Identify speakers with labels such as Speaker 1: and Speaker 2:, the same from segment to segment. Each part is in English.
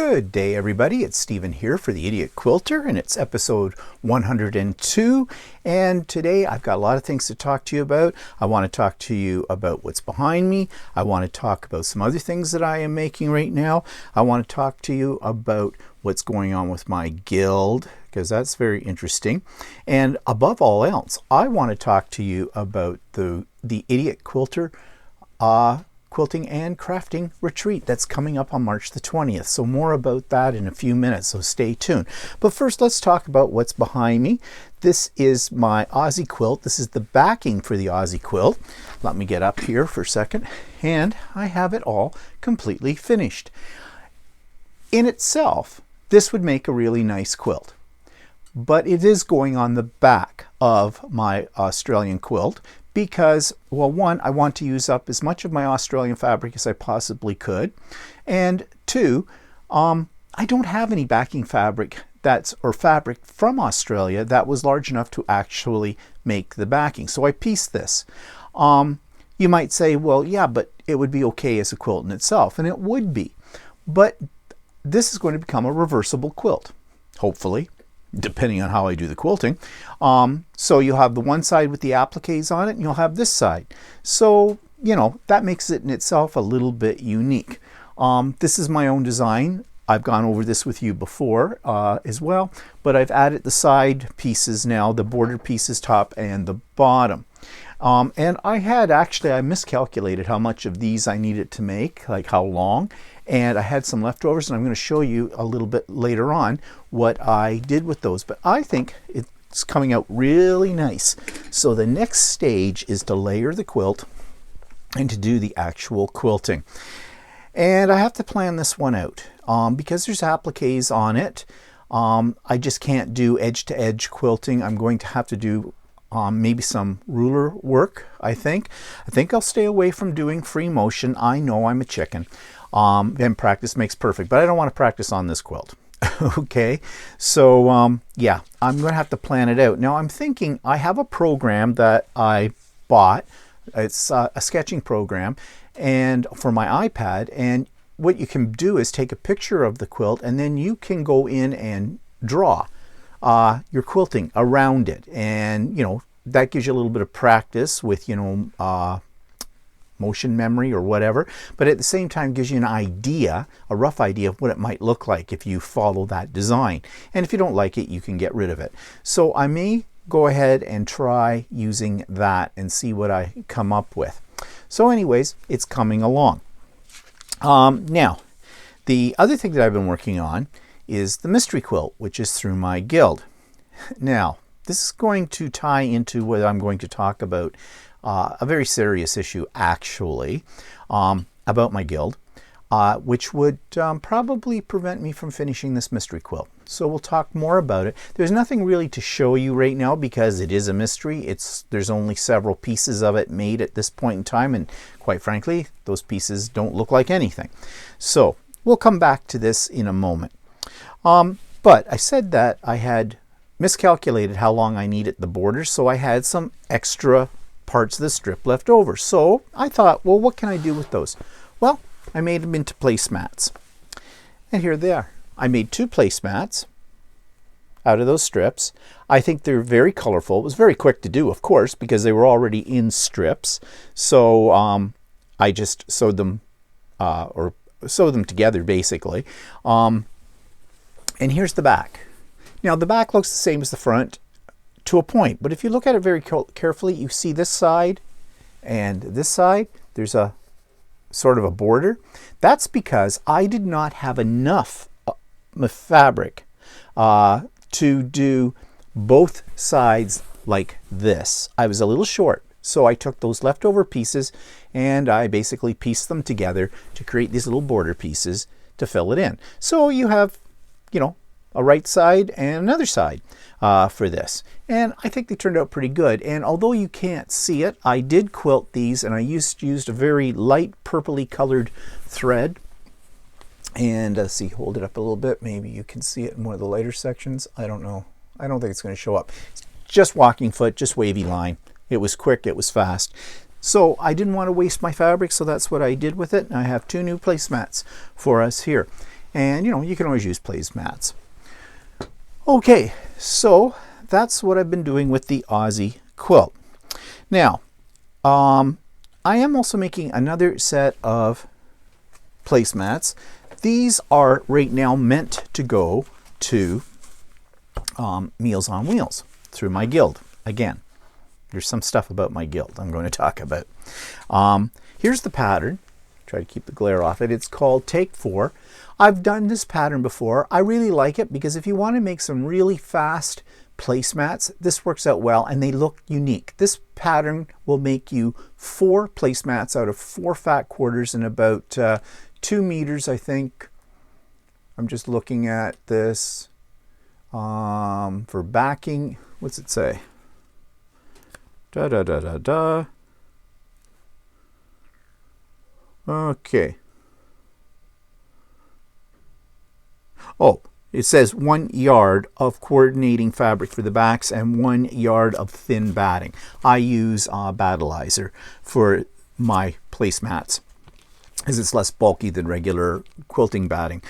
Speaker 1: Good day, everybody. It's Stephen here for the Idiot Quilter, and it's episode 102. And today I've got a lot of things to talk to you about. I want to talk to you about what's behind me. I want to talk about some other things that I am making right now. I want to talk to you about what's going on with my guild, because that's very interesting. And above all else, I want to talk to you about the Idiot Quilter Quilting and Crafting Retreat that's coming up on March the 20th. So more about that in a few minutes, so stay tuned. But first, let's talk about what's behind me. This is my Aussie quilt. This is the backing for the Aussie quilt. Let me get up here for a second. And I have it all completely finished. In itself, this would make a really nice quilt. But it is going on the back of my Australian quilt because, well, one, I want to use up as much of my Australian fabric as I possibly could, and two, I don't have any backing fabric fabric from Australia that was large enough to actually make the backing. So I pieced this. You might say, well, yeah, but it would be okay as a quilt in itself, and it would be. But this is going to become a reversible quilt, hopefully, depending on how I do the quilting. So you'll have the one side with the appliques on it, and you'll have this side. So, you know, that makes it in itself a little bit unique. This is my own design. I've gone over this with you before as well, but I've added the side pieces now, the border pieces, top and the bottom. And I miscalculated how much of these I needed to make, like how long, and I had some leftovers, and I'm going to show you a little bit later on what I did with those. But I think it's coming out really nice. So the next stage is to layer the quilt and to do the actual quilting. And I have to plan this one out because there's appliques on it. I just can't do edge-to-edge quilting. I'm going to have to do maybe some ruler work, I think. I think I'll stay away from doing free motion. I know I'm a chicken. And practice makes perfect, but I don't want to practice on this quilt. Okay, so yeah, I'm going to have to plan it out. Now I'm thinking I have a program that I bought. It's a sketching program and for my iPad, and what you can do is take a picture of the quilt and then you can go in and draw your quilting around it, and you know that gives you a little bit of practice with motion memory or whatever, but at the same time gives you an idea, a rough idea of what it might look like if you follow that design. And if you don't like it, you can get rid of it. So I may go ahead and try using that and see what I come up with. So anyways, it's coming along. Now, the other thing that I've been working on is the mystery quilt, which is through my guild. Now, this is going to tie into what I'm going to talk about, a very serious issue actually, about my guild, which would probably prevent me from finishing this mystery quilt. So we'll talk more about it. There's nothing really to show you right now because it is a mystery. There's only several pieces of it made at this point in time, and quite frankly, those pieces don't look like anything. So we'll come back to this in a moment. But I said that I had miscalculated how long I needed the borders, so I had some extra parts of the strip left over. So I thought, well, what can I do with those? Well, I made them into placemats. And here they are. I made 2 placemats out of those strips. I think they're very colorful. It was very quick to do, of course, because they were already in strips. So I just sewed them together basically. And here's the back. Now the back looks the same as the front to a point, but if you look at it very carefully, you see this side and this side, there's a sort of a border. That's because I did not have enough fabric to do both sides like this. I was a little short, so I took those leftover pieces and I basically pieced them together to create these little border pieces to fill it in. So you have, you know, a right side and another side for this, and I think they turned out pretty good. And although you can't see it, I did quilt these, and I used a very light purpley colored thread. And let's see, hold it up a little bit, maybe you can see it in one of the lighter sections. I don't know, I don't think it's going to show up. It's just walking foot, just wavy line. It was quick, it was fast. So I didn't want to waste my fabric, so that's what I did with it. And I have 2 new placemats for us here. And you know, you can always use placemats. Okay, so that's what I've been doing with the Aussie quilt. Now, I am also making another set of placemats. These are right now meant to go to Meals on Wheels through my guild. Again, there's some stuff about my guild I'm going to talk about. Here's the pattern. Try to keep the glare off it. It's called Take 4. I've done this pattern before. I really like it because if you want to make some really fast placemats, this works out well and they look unique. This pattern will make you 4 placemats out of 4 fat quarters in about 2 meters, I think. I'm just looking at this for backing. What's it say? Okay. Oh, it says 1 yard of coordinating fabric for the backs and 1 yard of thin batting. I use Battleizer for my placemats as it's less bulky than regular quilting batting.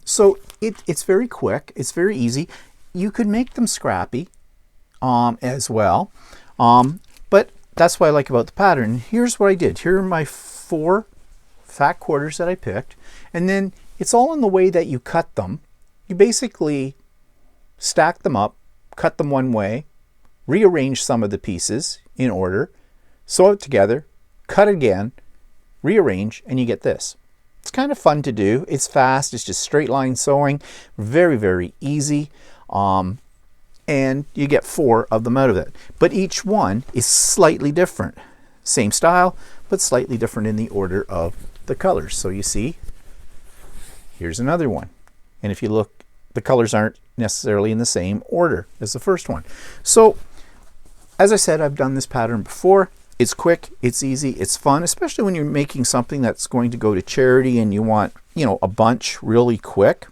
Speaker 1: So it's very quick. It's very easy. You could make them scrappy as well. But that's what I like about the pattern. Here's what I did. Here are my 4 fat quarters that I picked. And then it's all in the way that you cut them. You basically stack them up, cut them one way, rearrange some of the pieces in order, sew it together, cut again, rearrange, and you get this. It's kind of fun to do. It's fast. It's just straight line sewing. Very, very easy. And you get 4 of them out of it. But each one is slightly different. Same style, but slightly different in the order of the colors. So you see, here's another one. And if you look, the colors aren't necessarily in the same order as the first one. So, as I said, I've done this pattern before. It's quick, it's easy, it's fun, especially when you're making something that's going to go to charity and you want, you know, a bunch really quick.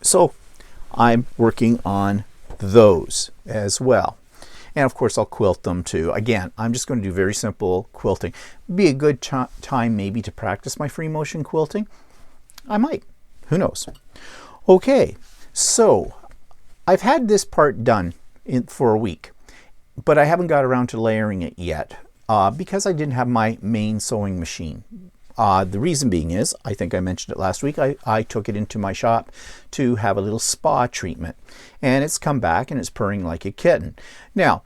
Speaker 1: So I'm working on those as well. And of course I'll quilt them too. Again, I'm just going to do very simple quilting. Be a good time maybe to practice my free motion quilting. I might, who knows. Okay, so I've had this part done for a week, but I haven't got around to layering it yet because I didn't have my main sewing machine. The reason being is, I think I mentioned it last week, I took it into my shop to have a little spa treatment. And it's come back and it's purring like a kitten. Now,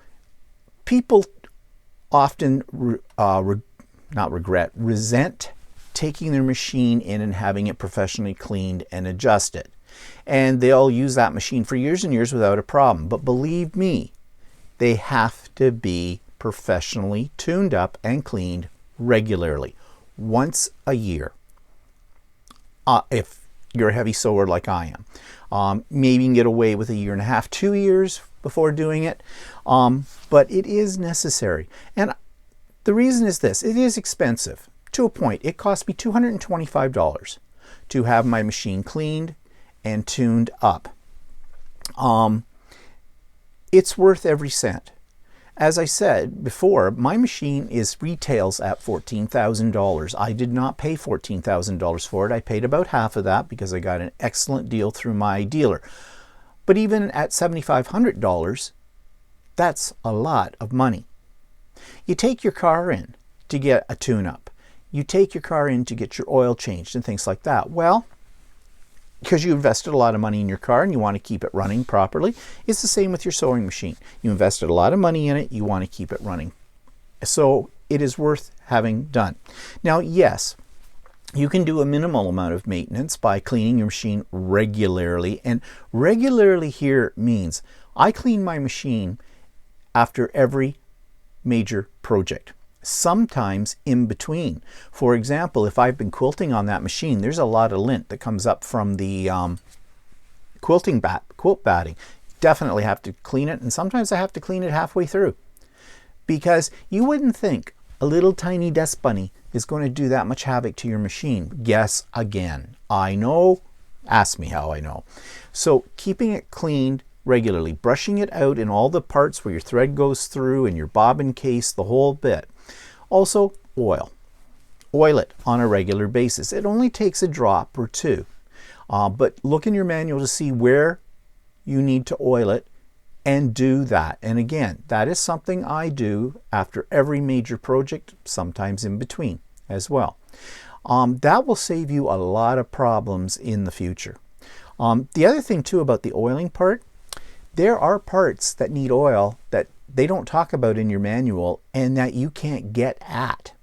Speaker 1: people often resent taking their machine in and having it professionally cleaned and adjusted. And they'll use that machine for years and years without a problem. But believe me, they have to be professionally tuned up and cleaned regularly. Once a year, if you're a heavy sewer like I am. Maybe you can get away with 1.5 years, 2 years before doing it, but it is necessary. And the reason is this: it is expensive to a point. It cost me $225 to have my machine cleaned and tuned up. It's worth every cent. As I said before, my machine retails at $14,000. I did not pay $14,000 for it. I paid about half of that because I got an excellent deal through my dealer. But even at $7,500, that's a lot of money. You take your car in to get a tune-up. You take your car in to get your oil changed and things like that. Well, because you invested a lot of money in your car and you want to keep it running properly. It's the same with your sewing machine. You invested a lot of money in it, you want to keep it running. So it is worth having done. Now, yes, you can do a minimal amount of maintenance by cleaning your machine regularly. And regularly here means I clean my machine after every major project. Sometimes in between. For example, if I've been quilting on that machine, there's a lot of lint that comes up from the quilt batting. Definitely have to clean it, and sometimes I have to clean it halfway through. Because you wouldn't think a little tiny dust bunny is going to do that much havoc to your machine. Guess again. I know. Ask me how I know. So keeping it cleaned regularly, brushing it out in all the parts where your thread goes through and your bobbin case, the whole bit. Also, oil. oil it on a regular basis. It only takes a drop or two. But look in your manual to see where you need to oil it and do that. And again, that is something I do after every major project, sometimes in between as well. That will save you a lot of problems in the future. The other thing too about the oiling part, there are parts that need oil that they don't talk about in your manual and that you can't get at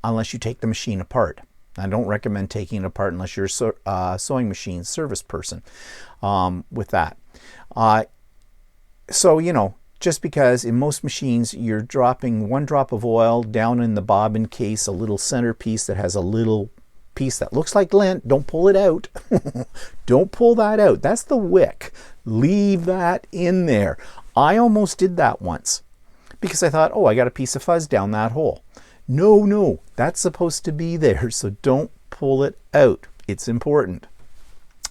Speaker 1: unless you take the machine apart. I don't recommend taking it apart unless you're a sewing machine service person with that. So, you know, just because in most machines you're dropping one drop of oil down in the bobbin case, a little centerpiece that has a little piece that looks like lint, don't pull it out. Don't pull that out. That's the wick. Leave that in there. I almost did that once because I thought, oh, I got a piece of fuzz down that hole. No, that's supposed to be there, so don't pull it out. It's important.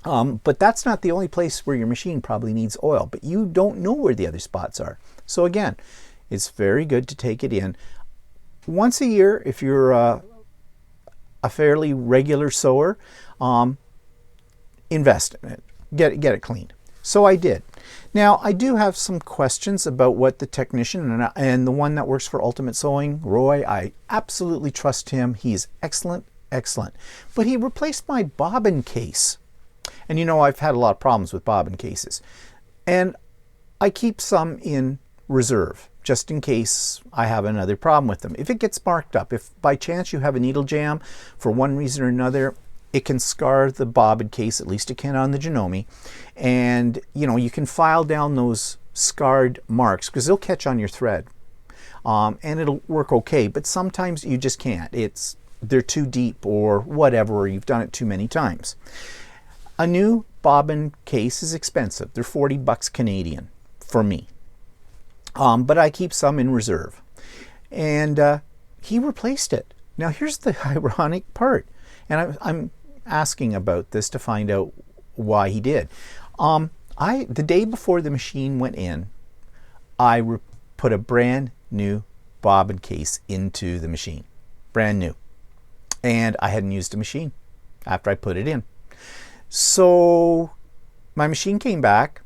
Speaker 1: But that's not the only place where your machine probably needs oil, but you don't know where the other spots are. So again, it's very good to take it in once a year if you're a fairly regular sewer. Invest in it. Get it cleaned. So I did. Now, I do have some questions about what the technician and the one that works for Ultimate Sewing, Roy, I absolutely trust him. He's excellent. But he replaced my bobbin case. And you know, I've had a lot of problems with bobbin cases. And I keep some in reserve, just in case I have another problem with them. If it gets marked up, if by chance you have a needle jam for one reason or another, it can scar the bobbin case, at least it can on the Janome. And you know, you can file down those scarred marks because they'll catch on your thread. And it'll work okay, but sometimes you just can't. They're too deep or whatever, or you've done it too many times. A new bobbin case is expensive. They're 40 bucks Canadian for me. But I keep some in reserve. And he replaced it. Now here's the ironic part. And I'm asking about this to find out why he did. The day before the machine went in, I put a brand new bobbin case into the machine. Brand new. And I hadn't used the machine after I put it in. So my machine came back.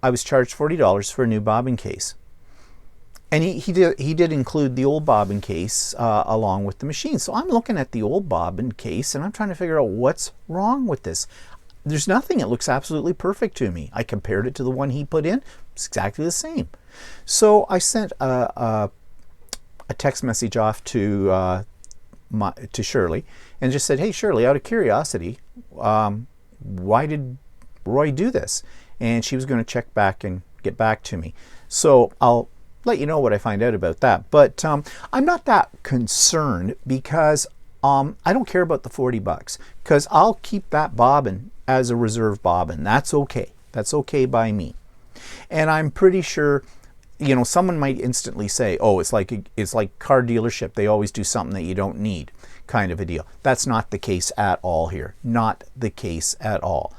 Speaker 1: I was charged $40 for a new bobbin case. And he did include the old bobbin case along with the machine. So I'm looking at the old bobbin case and I'm trying to figure out what's wrong with this. There's nothing. It looks absolutely perfect to me. I compared it to the one he put in. It's exactly the same. So I sent a text message off to Shirley and just said, hey Shirley, out of curiosity, why did Roy do this? And she was going to check back and get back to me. So I'll let you know what I find out about that. But I'm not that concerned because I don't care about the 40 bucks because I'll keep that bobbin as a reserve bobbin. That's okay. That's okay by me. And I'm pretty sure, you know, someone might instantly say, oh, it's like car dealership. They always do something that you don't need, kind of a deal. That's not the case at all here. Not the case at all.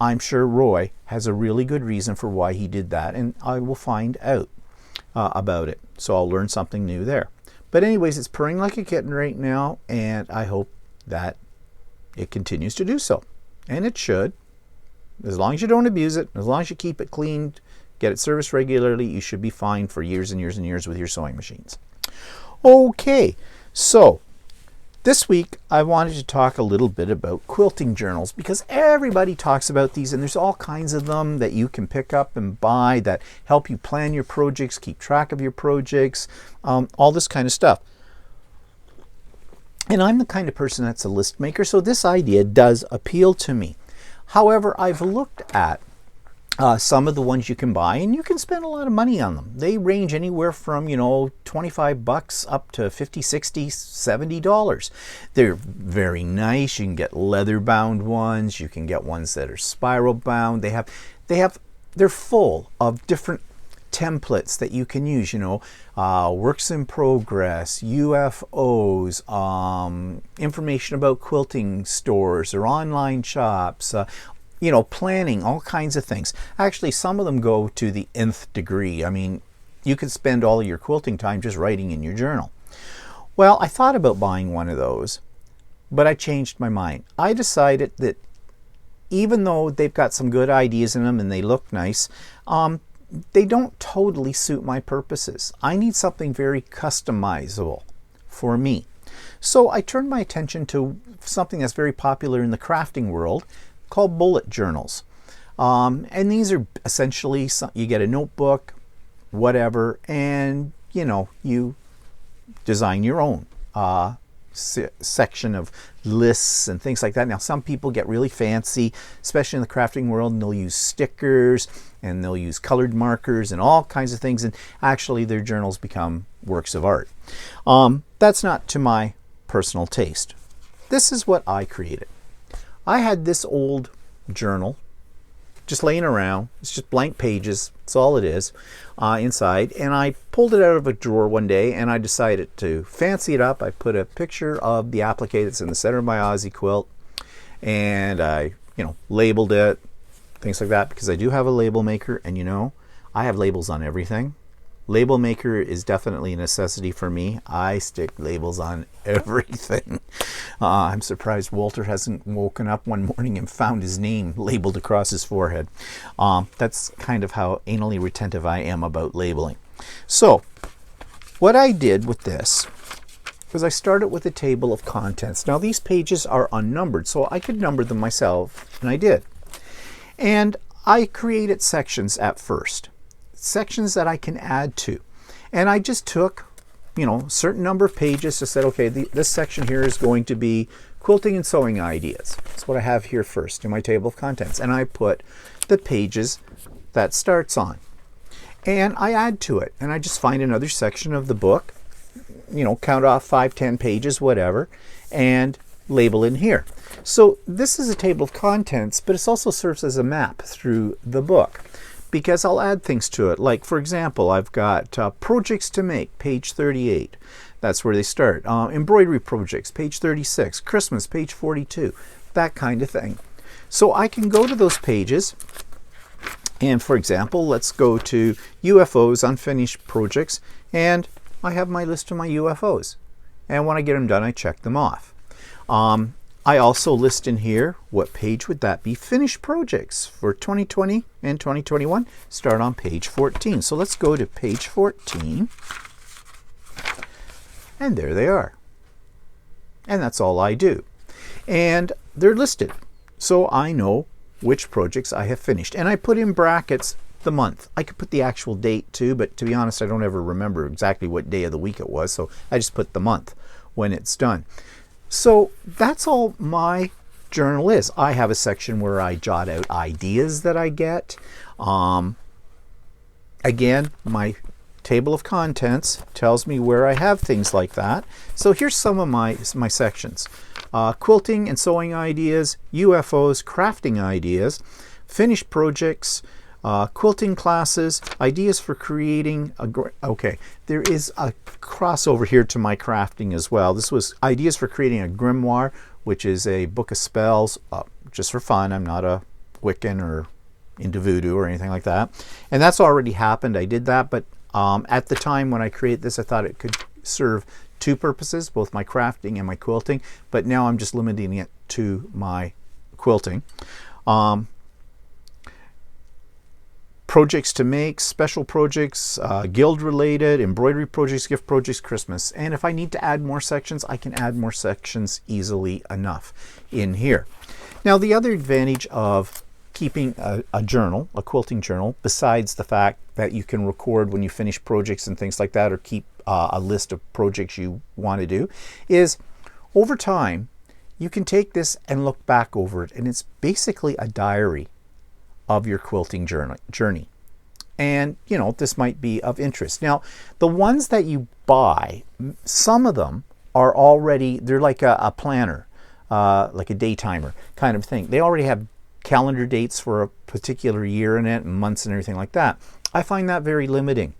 Speaker 1: I'm sure Roy has a really good reason for why he did that, and I will find out about it. So I'll learn something new there. But anyways, it's purring like a kitten right now, and I hope that it continues to do so. And it should. As long as you don't abuse it, as long as you keep it cleaned, get it serviced regularly, you should be fine for years and years and years with your sewing machines. Okay, so this week I wanted to talk a little bit about quilting journals because everybody talks about these and there's all kinds of them that you can pick up and buy that help you plan your projects, keep track of your projects, all this kind of stuff. And I'm the kind of person that's a list maker, so this idea does appeal to me. However, I've looked at some of the ones you can buy, and you can spend a lot of money on them. They range anywhere from, you know, 25 bucks up to 50, 60, 70 dollars. They're very nice. You can get leather bound ones. You can get ones that are spiral bound. They're full of different templates that you can use, you know, works in progress, UFOs, information about quilting stores or online shops, you know, planning, all kinds of things. Actually, some of them go to the nth degree. I mean, you could spend all of your quilting time just writing in your journal. Well, I thought about buying one of those, but I changed my mind. I decided that even though they've got some good ideas in them and they look nice, they don't totally suit my purposes. I need something very customizable for me. So I turned my attention to something that's very popular in the crafting world called bullet journals. And these are essentially, you get a notebook, whatever, and you design your own section of lists and things like that. Now some people get really fancy, especially in the crafting world, and they'll use stickers and they'll use colored markers and all kinds of things, and actually their journals become works of art. That's not to my personal taste. This is what I created. I had this old journal just laying around. It's just blank pages. That's all it is inside. And I pulled it out of a drawer one day and I decided to fancy it up. I put a picture of the applique that's in the center of my Aussie quilt, and I, labeled it, things like that, because I do have a label maker, and I have labels on everything. Label maker is definitely a necessity for me. I stick labels on everything. I'm surprised Walter hasn't woken up one morning and found his name labeled across his forehead. That's kind of how anally retentive I am about labeling. So what I did with this was I started with a table of contents. Now these pages are unnumbered, so I could number them myself, and I did. And I created sections at first. Sections that I can add to, and I just took a certain number of pages to said, okay, this section here is going to be quilting and sewing ideas. That's what I have here first in my table of contents, and I put the pages that starts on, and I add to it, and I just find another section of the book, count off 5-10 pages, whatever, and label in here. So this is a table of contents, but it also serves as a map through the book, because I'll add things to it. Like, for example, I've got projects to make, page 38. That's where they start. Embroidery projects, page 36. Christmas, page 42. That kind of thing. So I can go to those pages, and for example, let's go to UFOs, unfinished projects, and I have my list of my UFOs. And when I get them done, I check them off. I also list in here, what page would that be? Finished projects for 2020 and 2021 start on page 14. So let's go to page 14, and there they are. And that's all I do. And they're listed, so I know which projects I have finished. And I put in brackets the month. I could put the actual date too, but to be honest, I don't ever remember exactly what day of the week it was, so I just put the month when it's done. So that's all my journal is. I have a section where I jot out ideas that I get. Again, my table of contents tells me where I have things like that. So here's some of my sections. Quilting and sewing ideas, UFOs, crafting ideas, finished projects, quilting classes, ideas for creating okay, there is a crossover here to my crafting as well. This was ideas for creating a grimoire, which is a book of spells, just for fun. I'm not a Wiccan or into voodoo or anything like that, and that's already happened. I did that, but at the time when I created this, I thought it could serve two purposes, both my crafting and my quilting, but now I'm just limiting it to my quilting. Projects to make, special projects, guild related, embroidery projects, gift projects, Christmas. And if I need to add more sections, I can add more sections easily enough in here. Now the other advantage of keeping a journal, a quilting journal, besides the fact that you can record when you finish projects and things like that, or keep a list of projects you want to do, is over time you can take this and look back over it, and it's basically a diary of your quilting journey. And this might be of interest. Now the ones that you buy, some of them are already, they're like a planner, like a day timer kind of thing. They already have calendar dates for a particular year in it, and months and everything like that. I find that very limiting,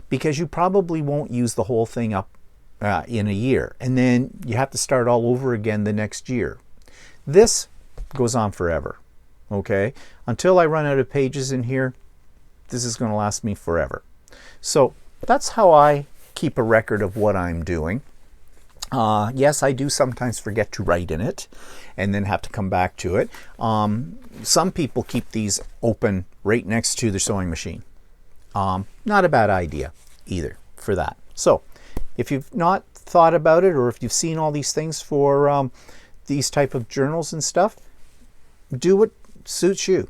Speaker 1: because you probably won't use the whole thing up in a year, and then you have to start all over again the next year. This goes on forever. Okay, until I run out of pages in here, this is going to last me forever. So that's how I keep a record of what I'm doing. Yes, I do sometimes forget to write in it and then have to come back to it. Some people keep these open right next to their sewing machine. Not a bad idea either for that. So if you've not thought about it, or if you've seen all these things for these type of journals and stuff, do what suits you.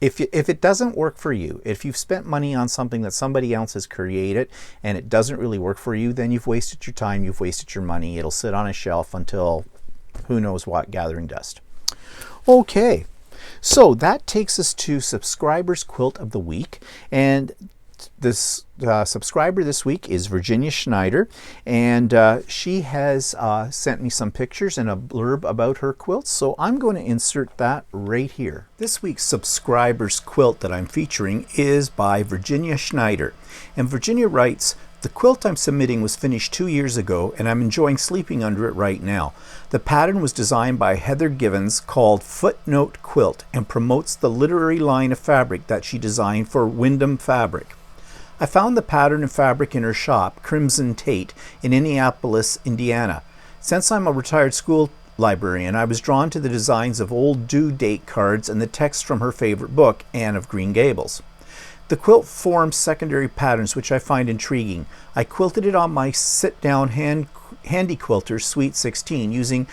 Speaker 1: If it doesn't work for you, if you've spent money on something that somebody else has created and it doesn't really work for you, then you've wasted your time, you've wasted your money. It'll sit on a shelf until who knows what, gathering dust. Okay, so that takes us to Subscriber's Quilt of the Week. And this subscriber this week is Virginia Schneider, and she has sent me some pictures and a blurb about her quilts, so I'm going to insert that right here. This week's subscriber's quilt that I'm featuring is by Virginia Schneider, and Virginia writes, "The quilt I'm submitting was finished 2 years ago, and I'm enjoying sleeping under it right now. The pattern was designed by Heather Givens, called Footnote Quilt, and promotes the literary line of fabric that she designed for Wyndham Fabric. I found the pattern and fabric in her shop, Crimson Tate, in Indianapolis, Indiana. Since I'm a retired school librarian, I was drawn to the designs of old due date cards and the text from her favorite book, Anne of Green Gables. The quilt forms secondary patterns which I find intriguing. I quilted it on my sit-down handy quilter, Sweet 16, using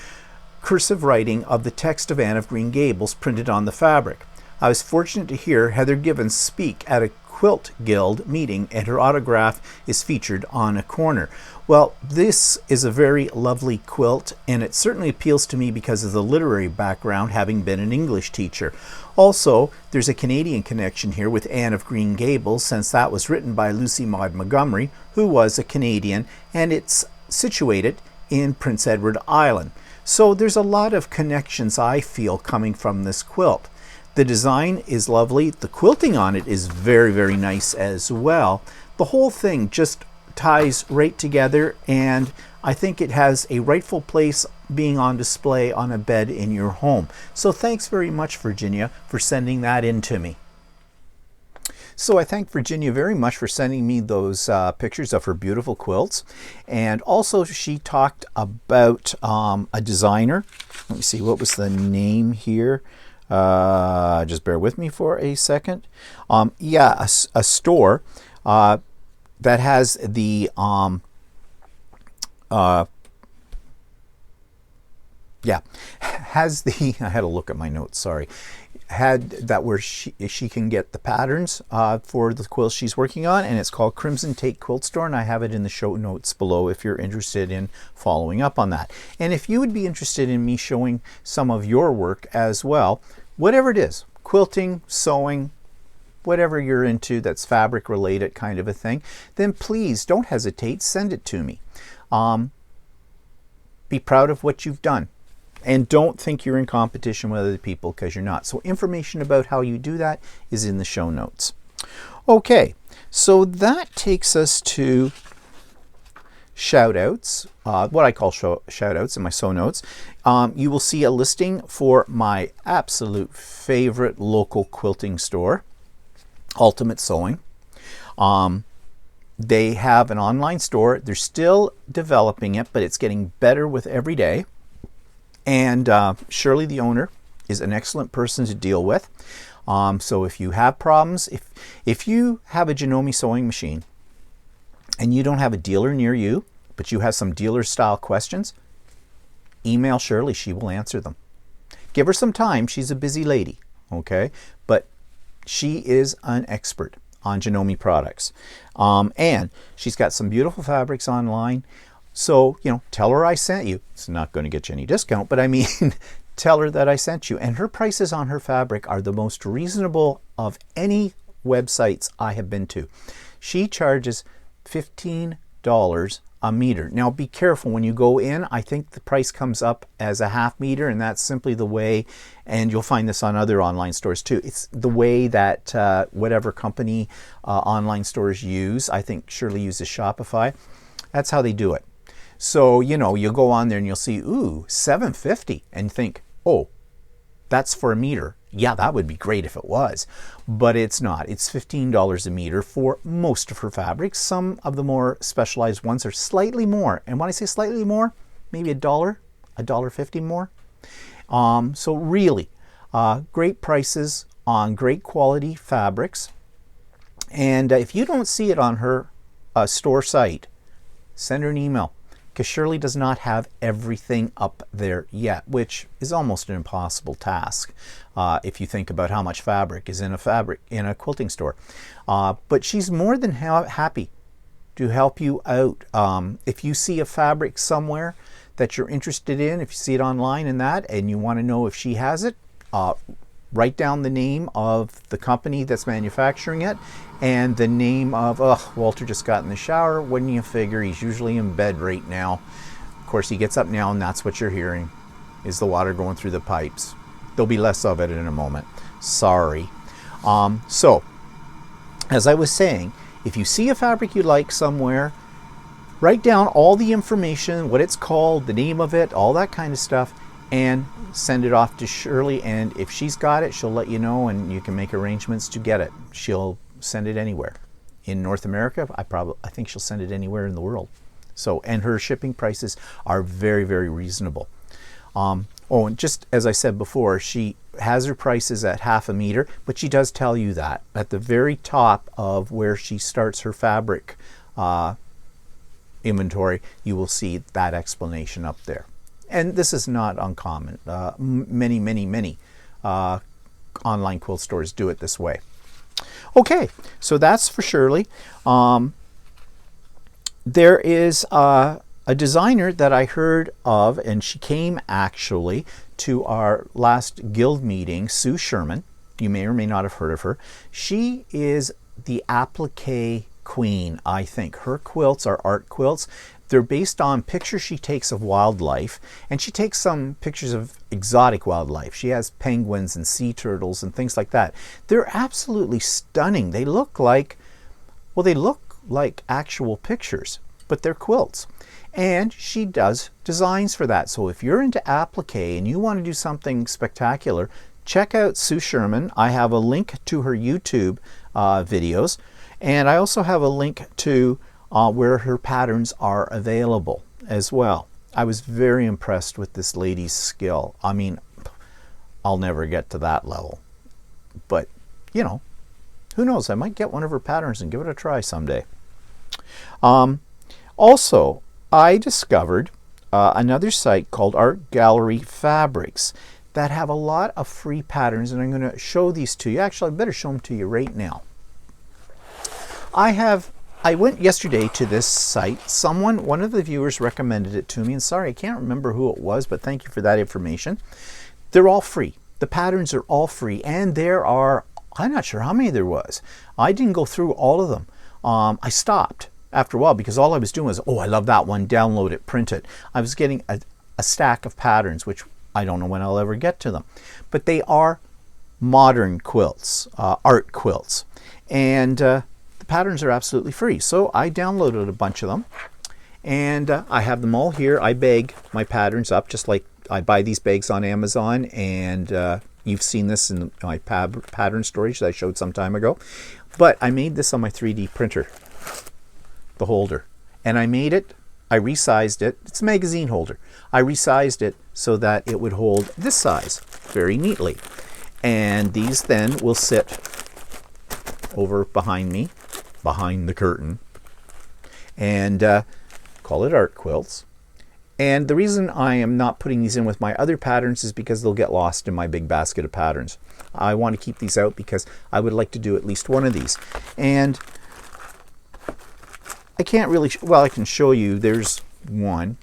Speaker 1: cursive writing of the text of Anne of Green Gables printed on the fabric. I was fortunate to hear Heather Givens speak at a Quilt Guild meeting, and her autograph is featured on a corner." Well, this is a very lovely quilt, and it certainly appeals to me because of the literary background, having been an English teacher. Also, there's a Canadian connection here with Anne of Green Gables, since that was written by Lucy Maud Montgomery, who was a Canadian, and it's situated in Prince Edward Island. So there's a lot of connections I feel coming from this quilt. The design is lovely. The quilting on it is very, very nice as well. The whole thing just ties right together, and I think it has a rightful place being on display on a bed in your home. So thanks very much, Virginia, for sending that in to me. So I thank Virginia very much for sending me those pictures of her beautiful quilts. And also she talked about a designer. Let me see, what was the name here? Just bear with me for a second. Yeah, a store that has the has the I had to look at my notes, sorry. Had that where she can get the patterns for the quilts she's working on, and it's called Crimson Tate Quilt Store, and I have it in the show notes below if you're interested in following up on that. And if you would be interested in me showing some of your work as well, whatever it is, quilting, sewing, whatever you're into that's fabric related kind of a thing, then please don't hesitate, send it to me. Be proud of what you've done. And don't think you're in competition with other people, because you're not. So information about how you do that is in the show notes. Okay, so that takes us to shoutouts, what I call shoutouts in my show notes. You will see a listing for my absolute favorite local quilting store, Ultimate Sewing. They have an online store. They're still developing it, but it's getting better with every day. And Shirley, the owner, is an excellent person to deal with. So if you have problems, if you have a Janome sewing machine and you don't have a dealer near you, but you have some dealer style questions, email Shirley. She will answer them. Give her some time. She's a busy lady, okay? But she is an expert on Janome products. And she's got some beautiful fabrics online. So, you know, tell her I sent you. It's not going to get you any discount, but I mean, tell her that I sent you. And her prices on her fabric are the most reasonable of any websites I have been to. She charges $15 a meter. Now be careful when you go in. I think the price comes up as a half meter, and that's simply the way, and you'll find this on other online stores too. It's the way that whatever company online stores use. I think Shirley uses Shopify. That's how they do it. So, you know, you'll go on there and you'll see, ooh, $7.50, and think, oh, that's for a meter. Yeah, that would be great if it was, but it's not. It's $15 a meter for most of her fabrics. Some of the more specialized ones are slightly more. And when I say slightly more, maybe $1.50 more. So really, great prices on great quality fabrics. And if you don't see it on her store site, send her an email, because Shirley does not have everything up there yet, which is almost an impossible task if you think about how much fabric is in a quilting store. But she's more than happy to help you out. If you see a fabric somewhere that you're interested in, if you see it online and you want to know if she has it, write down the name of the company that's manufacturing it and the name of, Walter just got in the shower. Wouldn't you figure? He's usually in bed right now. Of course, he gets up now and that's what you're hearing, is the water going through the pipes. There'll be less of it in a moment. Sorry. So, as I was saying, if you see a fabric you like somewhere, write down all the information, what it's called, the name of it, all that kind of stuff, and send it off to Shirley. And if she's got it, she'll let you know and you can make arrangements to get it. She'll send it anywhere. In North America, I think she'll send it anywhere in the world. So, and her shipping prices are very, very reasonable. And just as I said before, she has her prices at half a meter, but she does tell you that at the very top of where she starts her fabric inventory, you will see that explanation up there. And this is not uncommon. Many online quilt stores do it this way. Okay, so that's for Shirley. There is a designer that I heard of, and she came actually to our last guild meeting, Sue Sherman. You may or may not have heard of her. She is the applique queen, I think. Her quilts are art quilts. They're based on pictures she takes of wildlife, and she takes some pictures of exotic wildlife. She has penguins and sea turtles and things like that. They're absolutely stunning. They look like actual pictures, but they're quilts. And she does designs for that. So if you're into applique and you want to do something spectacular, check out Sue Sherman. I have a link to her YouTube videos, and I also have a link to where her patterns are available as well. I was very impressed with this lady's skill. I mean, I'll never get to that level, but you know, who knows? I might get one of her patterns and give it a try someday. Also, I discovered another site called Art Gallery Fabrics that have a lot of free patterns, and I'm going to show these to you. Actually, I better show them to you right now. I went yesterday to this site. One of the viewers recommended it to me, and sorry, I can't remember who it was, but thank you for that information. They're all free. The patterns are all free, and there are, I'm not sure how many there was. I didn't go through all of them. I stopped after a while because all I was doing was, I love that one, download it, print it. I was getting a stack of patterns, which I don't know when I'll ever get to them. But they are modern quilts, art quilts. And patterns are absolutely free. So I downloaded a bunch of them, and I have them all here. I bag my patterns up just like I buy these bags on Amazon, and you've seen this in my pattern storage that I showed some time ago. But I made this on my 3D printer, the holder, and I resized it. It's a magazine holder. I resized it so that it would hold this size very neatly. And these then will sit over behind me, behind the curtain, and call it art quilts. And the reason I am not putting these in with my other patterns is because they'll get lost in my big basket of patterns. I want to keep these out because I would like to do at least one of these. And I can't really, I can show you. There's one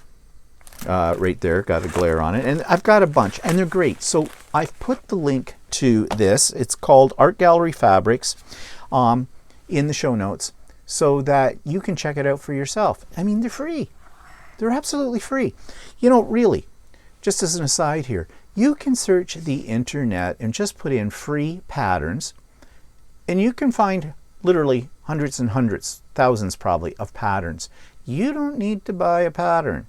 Speaker 1: right there, got a glare on it, and I've got a bunch, and they're great. So I've put the link to this. It's called Art Gallery Fabrics in the show notes so that you can check it out for yourself. I mean, they're free. They're absolutely free. You know, really, just as an aside here, you can search the internet and just put in free patterns, and you can find literally hundreds and hundreds, thousands probably, of patterns. You don't need to buy a pattern.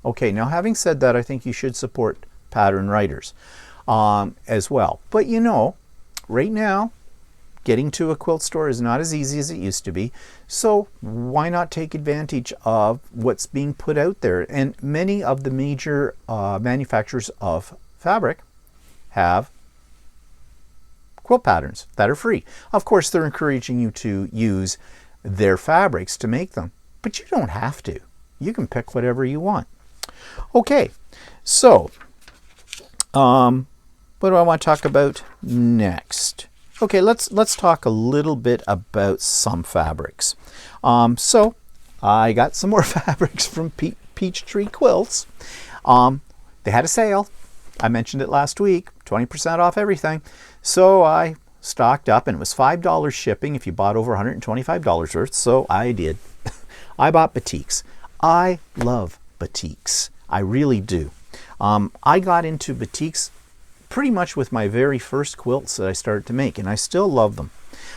Speaker 1: Okay, now having said that, I think you should support pattern writers. as well. But you know, right now, getting to a quilt store is not as easy as it used to be. So why not take advantage of what's being put out there? And many of the major manufacturers of fabric have quilt patterns that are free. Of course, they're encouraging you to use their fabrics to make them, but you don't have to. You can pick whatever you want. Okay, so what do I want to talk about next? Okay, let's talk a little bit about some fabrics. So I got some more fabrics from Peachtree Quilts. They had a sale. I mentioned it last week, 20% off everything. So I stocked up, and it was $5 shipping if you bought over $125 worth. So I did. I bought batiks. I love batiks. I really do. I got into batiks pretty much with my very first quilts that I started to make, and I still love them.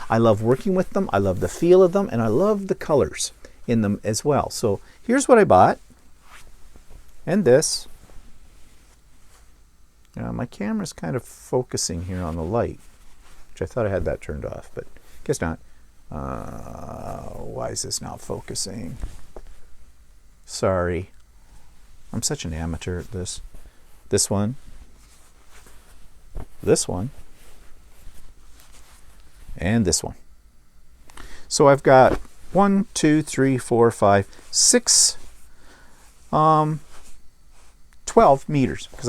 Speaker 1: I love working with them. I love the feel of them, and I love the colors in them as well. So here's what I bought, and this. My camera's kind of focusing here on the light, which I thought I had that turned off, but guess not. Why is this not focusing? Sorry. I'm such an amateur at this. This one. This one. And this one. So I've got 1, 2, 3, 4, 5, 6, 12 meters, because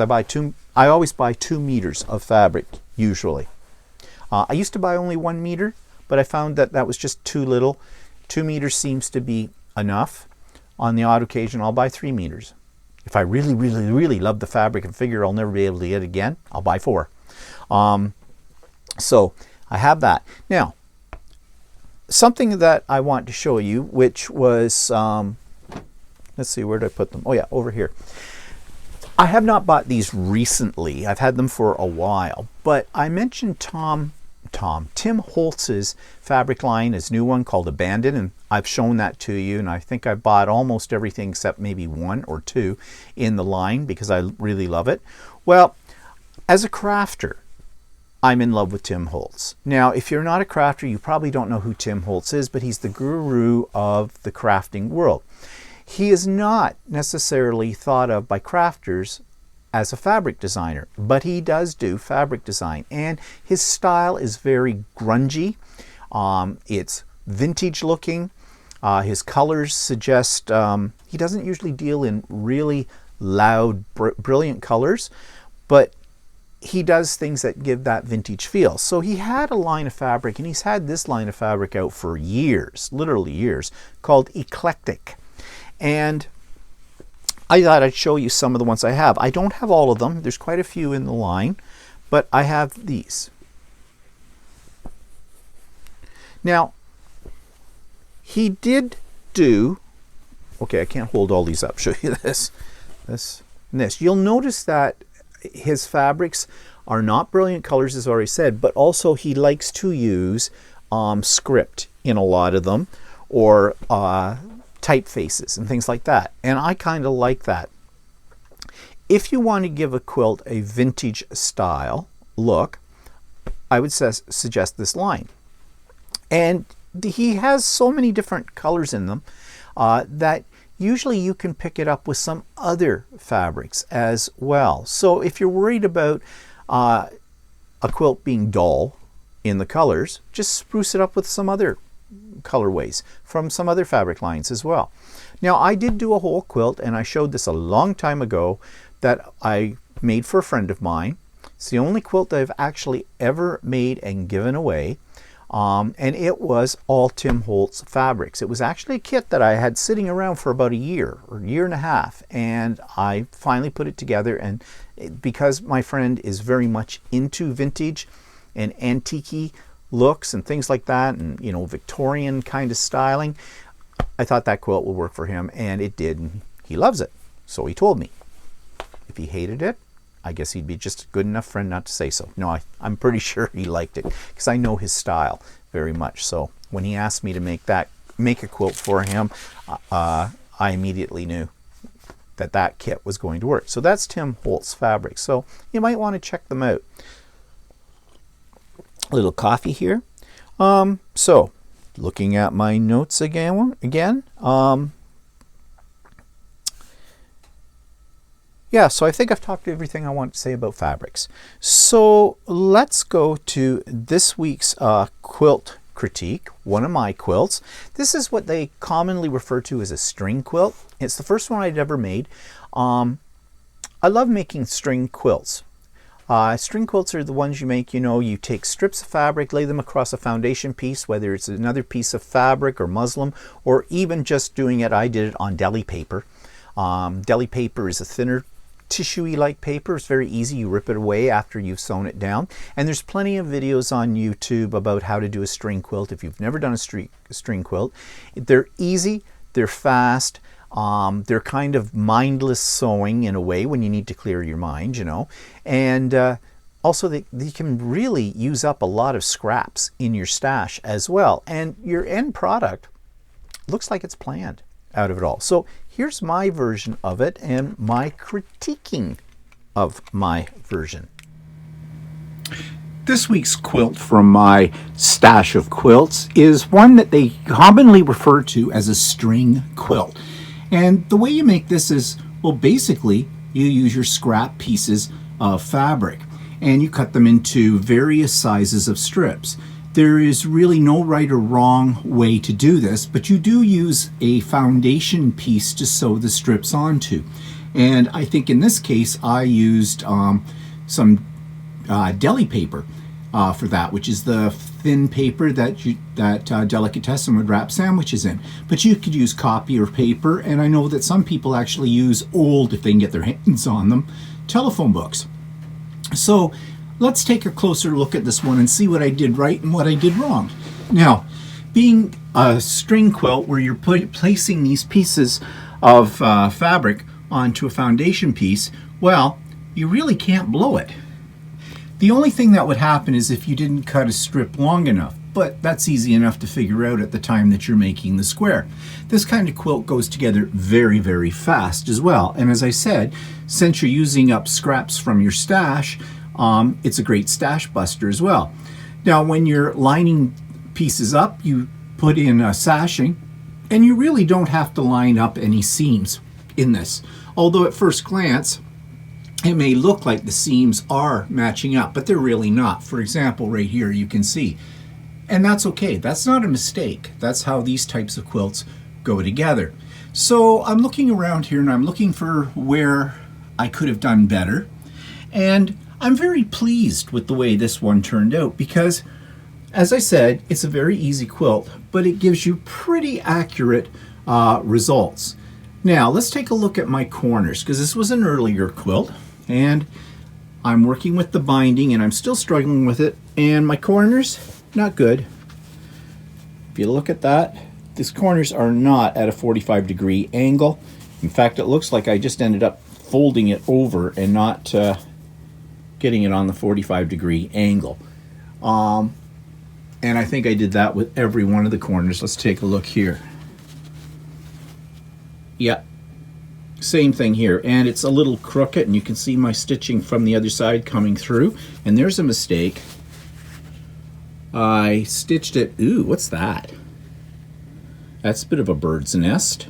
Speaker 1: I always buy 2 meters of fabric usually. I used to buy only 1 meter, but I found that that was just too little. 2 meters seems to be enough. On the odd occasion, I'll buy 3 meters. If I really, really, really love the fabric and figure I'll never be able to get it again, I'll buy 4. So I have that. Now, something that I want to show you, which was, let's see, where did I put them? Oh yeah, over here. I have not bought these recently. I've had them for a while, but I mentioned Timholtz's fabric line, his new one called Abandon, and I've shown that to you, and I think I bought almost everything except maybe 1 or 2 in the line because I really love it. Well, as a crafter, I'm in love with Timholtz. Now, if you're not a crafter, you probably don't know who Timholtz is, but he's the guru of the crafting world. He is not necessarily thought of by crafters as a fabric designer, but he does do fabric design, and his style is very grungy. It's vintage looking. His colors suggest he doesn't usually deal in really loud, brilliant colors, but he does things that give that vintage feel. So he had a line of fabric, and he's had this line of fabric out for years, literally years, called Eclectic. And I thought I'd show you some of the ones I have. I don't have all of them. There's quite a few in the line, but I have these. Now, he did do, okay, I can't hold all these up, show you this, and this. You'll notice that his fabrics are not brilliant colors, as I already said, but also he likes to use script in a lot of them, or typefaces and things like that, and I kind of like that. If you want to give a quilt a vintage style look, I would suggest this line. And he has so many different colors in them that usually you can pick it up with some other fabrics as well. So if you're worried about a quilt being dull in the colors, just spruce it up with some other colorways from some other fabric lines as well. Now, I did do a whole quilt, and I showed this a long time ago, that I made for a friend of mine. It's the only quilt that I've actually ever made and given away, and it was all Timholtz fabrics. It was actually a kit that I had sitting around for about a year or a year and a half, and I finally put it together. And because my friend is very much into vintage and antique looks and things like that, and you know, Victorian kind of styling, I thought that quilt would work for him, and it did, and he loves it. So he told me. If he hated it, I guess he'd be just a good enough friend not to say so. No, I'm pretty sure he liked it, because I know his style very much. So when he asked me to make a quilt for him, I immediately knew that that kit was going to work. So that's Timholtz Fabric. So you might want to check them out. A little coffee here. So looking at my notes again. Yeah, so I think I've talked everything I want to say about fabrics. So let's go to this week's quilt critique, one of my quilts. This is what they commonly refer to as a string quilt. It's the first one I'd ever made. I love making string quilts. String quilts are the ones you make, you take strips of fabric, lay them across a foundation piece, whether it's another piece of fabric or muslin, or even just doing it, I did it on deli paper. Deli paper is a thinner, tissue-y like paper. It's very easy. You rip it away after you've sewn it down. And there's plenty of videos on YouTube about how to do a string quilt if you've never done a string quilt. They're easy, they're fast, they're kind of mindless sewing in a way when you need to clear your mind, and also they can really use up a lot of scraps in your stash as well, and your end product looks like it's planned out of it all. So here's my version of it and my critiquing of my version. This week's quilt from my stash of quilts is one that they commonly refer to as a string quilt. And the way you make this is, well, basically you use your scrap pieces of fabric and you cut them into various sizes of strips. There is really no right or wrong way to do this, but you do use a foundation piece to sew the strips onto. And I think in this case I used some deli paper for that, which is the thin paper that delicatessen would wrap sandwiches in. But you could use copy or paper, and I know that some people actually use old, if they can get their hands on them, telephone books. So let's take a closer look at this one and see what I did right and what I did wrong. Now, being a string quilt where you're placing these pieces of fabric onto a foundation piece, well, you really can't blow it. The only thing that would happen is if you didn't cut a strip long enough, but that's easy enough to figure out at the time that you're making the square. This kind of quilt goes together very, very fast as well. And as I said, since you're using up scraps from your stash, it's a great stash buster as well. Now, when you're lining pieces up, you put in a sashing, and you really don't have to line up any seams in this. Although at first glance, it may look like the seams are matching up, but they're really not. For example, right here you can see. And that's okay. That's not a mistake. That's how these types of quilts go together. So I'm looking around here and I'm looking for where I could have done better. And I'm very pleased with the way this one turned out because, as I said, it's a very easy quilt, but it gives you pretty accurate results. Now let's take a look at my corners, because this was an earlier quilt and I'm working with the binding and I'm still struggling with it, and my corners, not good. If you look at that, these corners are not at a 45-degree angle. In fact, it looks like I just ended up folding it over and not getting it on the 45-degree angle. And I think I did that with every one of the corners. Let's take a look here. Yeah, same thing here, and it's a little crooked, and you can see my stitching from the other side coming through, and there's a mistake. I stitched it, ooh, what's that? That's a bit of a bird's nest.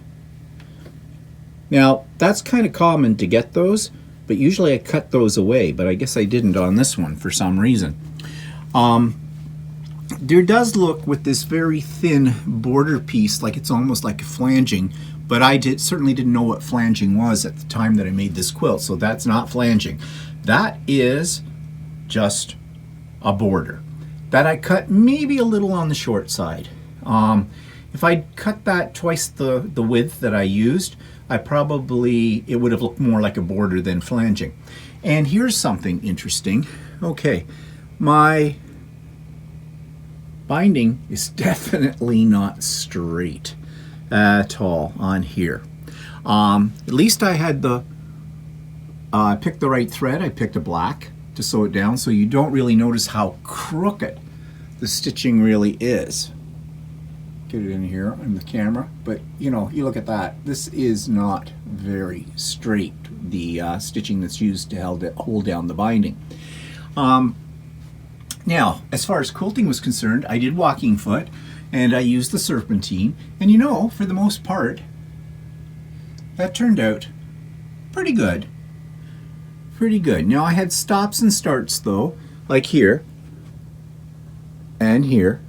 Speaker 1: Now, that's kind of common to get those, but usually I cut those away, but I guess I didn't on this one for some reason. There does look with this very thin border piece like it's almost like a flanging, but I certainly didn't know what flanging was at the time that I made this quilt, so that's not flanging. That is just a border that I cut maybe a little on the short side. If I cut that twice the width that I used, it would have looked more like a border than flanging. And here's something interesting. Okay, my binding is definitely not straight at all on here. At least I had I picked the right thread. I picked a black to sew it down, so you don't really notice how crooked the stitching really is. get it in here on the camera, but you know, you look at that. This is not very straight, the stitching that's used to hold down the binding. Now, as far as quilting was concerned, I did walking foot, and I used the serpentine, and you know, for the most part, that turned out pretty good. Pretty good. Now, I had stops and starts though, like here and here.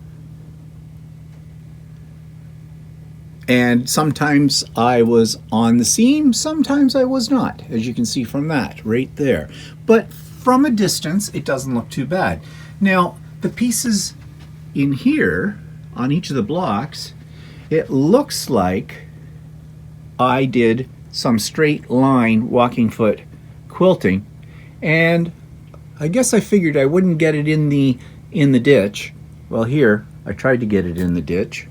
Speaker 1: And sometimes I was on the seam, sometimes I was not, as you can see from that right there. But from a distance, it doesn't look too bad. Now, the pieces in here, on each of the blocks, it looks like I did some straight line walking foot quilting, and I guess I figured I wouldn't get it in the ditch. Well, here, I tried to get it in the ditch.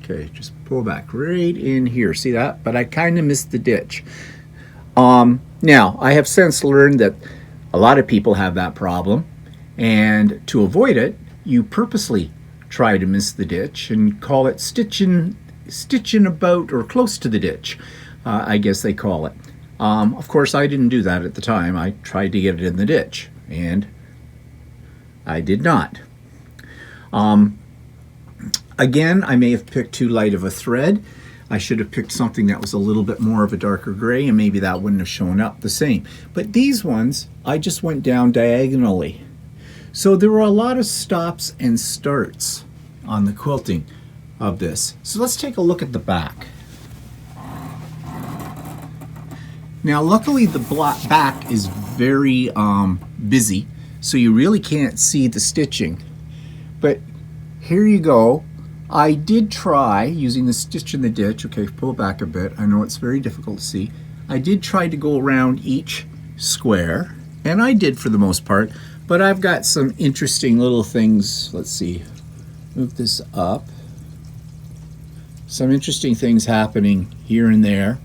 Speaker 1: Okay, just pull back right in here. See that? But I kind of missed the ditch. Now, I have since learned that a lot of people have that problem, and to avoid it, you purposely try to miss the ditch and call it stitching about or close to the ditch, I guess they call it. Of course, I didn't do that at the time. I tried to get it in the ditch, and I did not. Again, I may have picked too light of a thread. I should have picked something that was a little bit more of a darker gray, and maybe that wouldn't have shown up the same. But these ones, I just went down diagonally. So there were a lot of stops and starts on the quilting of this. So let's take a look at the back. Now, luckily the back is very busy, so you really can't see the stitching. But here you go. I did try using the stitch in the ditch. Okay, pull back a bit. I know it's very difficult to see. I did try to go around each square, and I did for the most part, but I've got some interesting little things. Let's see, move this up. Some interesting things happening here and there.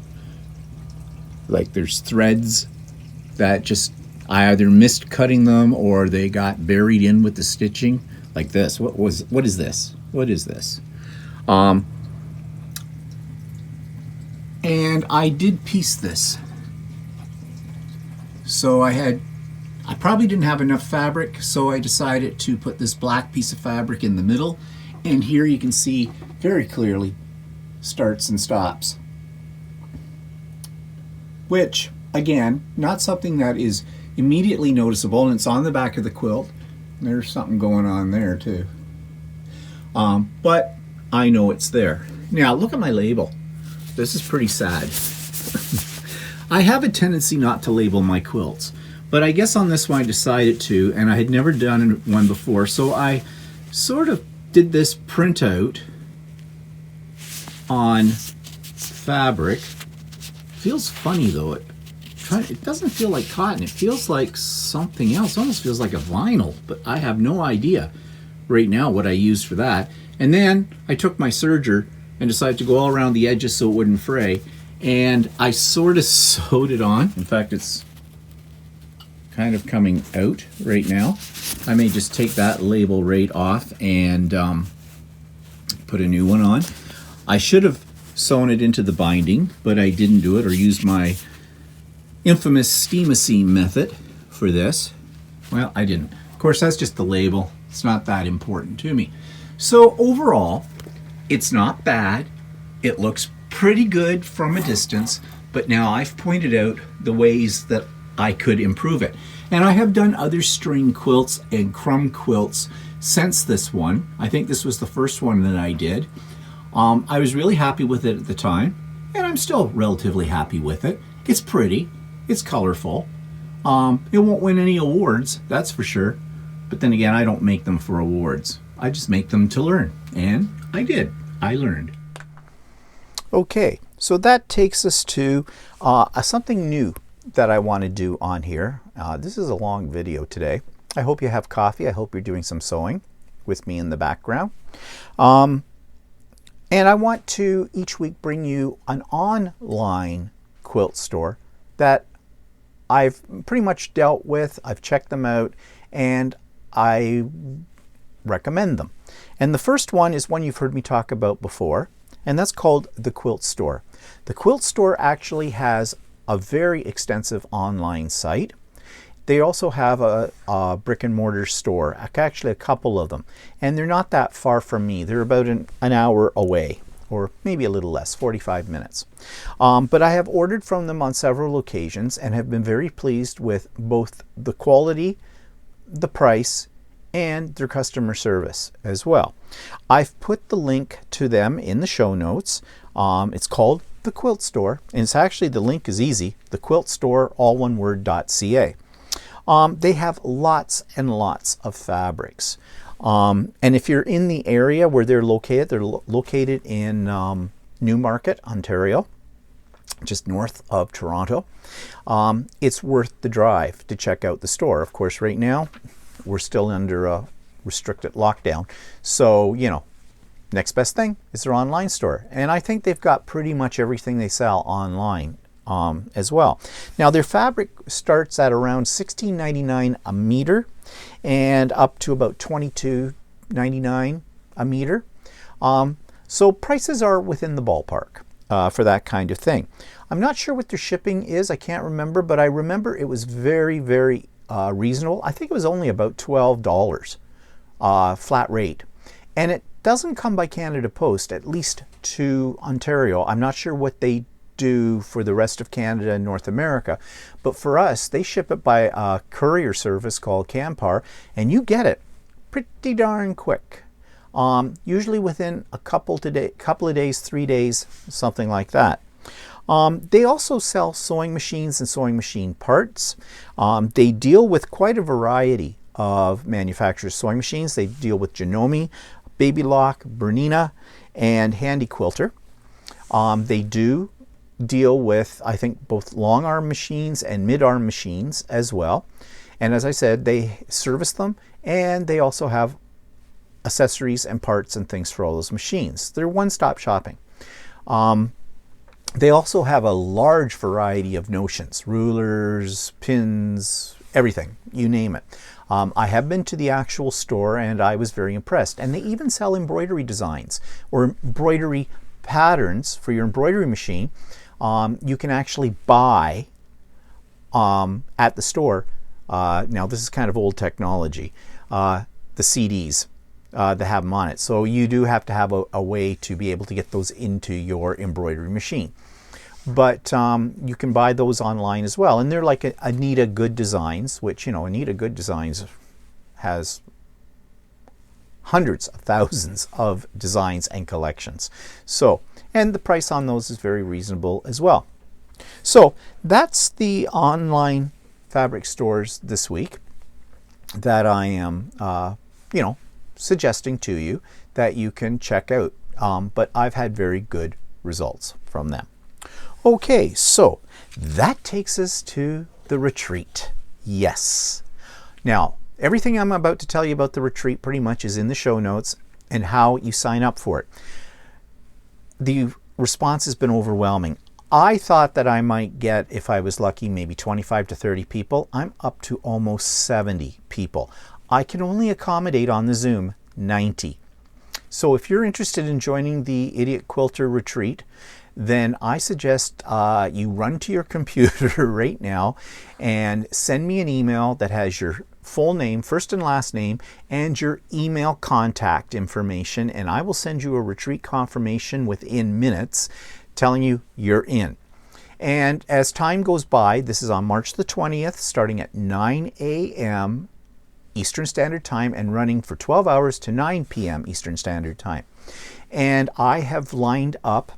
Speaker 1: Like there's threads that just, I either missed cutting them or they got buried in with the stitching. Like this. What is this? What is this? And I did piece this. So I probably didn't have enough fabric, so I decided to put this black piece of fabric in the middle. And here you can see very clearly starts and stops. Which, again, not something that is immediately noticeable, and it's on the back of the quilt. There's something going on there too. But I know it's there. Now look at my label. This is pretty sad. I have a tendency not to label my quilts, but I guess on this one I decided to, and I had never done one before, so I sort of did this printout on fabric. Feels funny though. It doesn't feel like cotton. It feels like something else. It almost feels like a vinyl, but I have no idea right now what I used for that. And then I took my serger and decided to go all around the edges so it wouldn't fray. And I sort of sewed it on. In fact, it's kind of coming out right now. I may just take that label right off and put a new one on. I should have sewn it into the binding, but I didn't do it, or used my infamous steam-a-seam method for this. Well, I didn't. Of course, that's just the label. It's not that important to me. So overall, it's not bad. It looks pretty good from a distance, but now I've pointed out the ways that I could improve it. And I have done other string quilts and crumb quilts since this one. I think this was the first one that I did. I was really happy with it at the time, and I'm still relatively happy with it. It's pretty. It's colorful. It won't win any awards, that's for sure. But then again, I don't make them for awards. I just make them to learn. And I did. I learned. Okay, so that takes us to something new that I want to do on here. This is a long video today. I hope you have coffee. I hope you're doing some sewing with me in the background. And I want to each week bring you an online quilt store that I've pretty much dealt with. I've checked them out, and I recommend them. And the first one is one you've heard me talk about before, and that's called the Quilt Store. The Quilt Store actually has a very extensive online site. They also have a brick and mortar store, actually a couple of them, and they're not that far from me. They're about an hour away, or maybe a little less, 45 minutes. But I have ordered from them on several occasions and have been very pleased with both the quality, the price, and their customer service as well. I've put the link to them in the show notes. It's called the Quilt Store, and it's actually, the link is easy, the Quilt Store, all one word.ca. They have lots and lots of fabrics. And if you're in the area where they're located in Newmarket, Ontario, just north of Toronto. It's worth the drive to check out the store. Of course, right now, we're still under a restricted lockdown. So, you know, next best thing is their online store. And I think they've got pretty much everything they sell online as well. Now, their fabric starts at around $16.99 a meter and up to about $22.99 a meter. So prices are within the ballpark for that kind of thing. I'm not sure what their shipping is. I can't remember, but I remember it was very, very reasonable. I think it was only about $12 flat rate. And it doesn't come by Canada Post, at least to Ontario. I'm not sure what they do for the rest of Canada and North America, but for us, they ship it by a courier service called Canpar, and you get it pretty darn quick. Usually within a couple of days, 3 days, something like that. They also sell sewing machines and sewing machine parts. They deal with quite a variety of manufacturers' sewing machines. They deal with Janome, Baby Lock, Bernina, and Handy Quilter. They do deal with, I think, both long arm machines and mid arm machines as well. And as I said, they service them, and they also have accessories and parts and things for all those machines. They're one-stop shopping. They also have a large variety of notions, rulers, pins, everything, you name it. I have been to the actual store and I was very impressed. And they even sell embroidery designs or embroidery patterns for your embroidery machine. You can actually buy at the store. Now this is kind of old technology, the CDs that have them on it. So you do have to have a way to be able to get those into your embroidery machine. But you can buy those online as well. And they're like Anita Good Designs, which, you know, Anita Good Designs has hundreds of thousands of designs and collections. So, and the price on those is very reasonable as well. So that's the online fabric stores this week that I am, you know, suggesting to you that you can check out. But I've had very good results from them. Okay, so that takes us to the retreat. Yes. Now, everything I'm about to tell you about the retreat pretty much is in the show notes and how you sign up for it. The response has been overwhelming. I thought that I might get, if I was lucky, maybe 25 to 30 people. I'm up to almost 70 people. I can only accommodate on the Zoom 90. So if you're interested in joining the Idiot Quilter Retreat, then I suggest you run to your computer right now and send me an email that has your full name, first and last name, and your email contact information, and I will send you a retreat confirmation within minutes telling you you're in. And as time goes by, this is on March the 20th, starting at 9 a.m. Eastern Standard Time and running for 12 hours to 9 p.m. Eastern Standard Time. And I have lined up